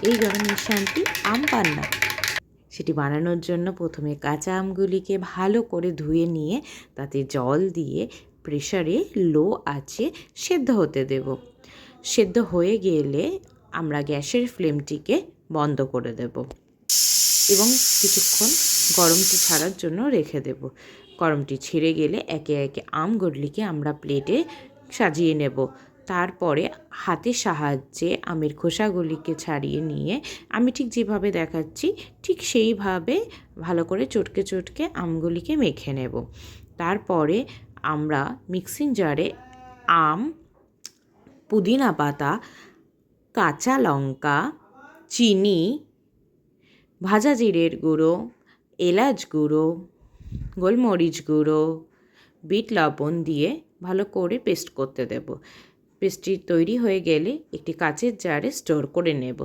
এইভাবে নিঃশান্তি আম পান্না। সেটি বানানোর জন্য প্রথমে কাঁচা আমগুলিকে ভালো করে ধুয়ে নিয়ে তাতে জল দিয়ে প্রেসারে লো আঁচে সেদ্ধ হতে দেব। সেদ্ধ হয়ে গেলে আমরা গ্যাসের ফ্লেমটিকে বন্ধ করে দেব এবং কিছুক্ষণ গরমটি ছাড়ার জন্য রেখে দেব। গরমটি ছেড়ে গেলে একে একে আমগুলিকে আমরা প্লেটে সাজিয়ে নেব। তারপরে হাতের সাহায্যে আমের খোসাগুলিকে ছাড়িয়ে নিয়ে আমি ঠিক যেভাবে দেখাচ্ছি ঠিক সেইভাবে ভালো করে চটকে চটকে আমগুলিকে মেখে নেব। তারপরে আমরা মিক্সিং জারে আম, পুদিনা পাতা, কাঁচা লঙ্কা, চিনি, ভাজা জিরের গুঁড়ো, এলাচ গুঁড়ো, গোলমরিচ গুঁড়ো, বিট লবণ দিয়ে ভালো করে পেস্ট করতে দেব। পেস্টটি তৈরি হয়ে গেলে একটি কাচের জারে স্টোর করে নেব।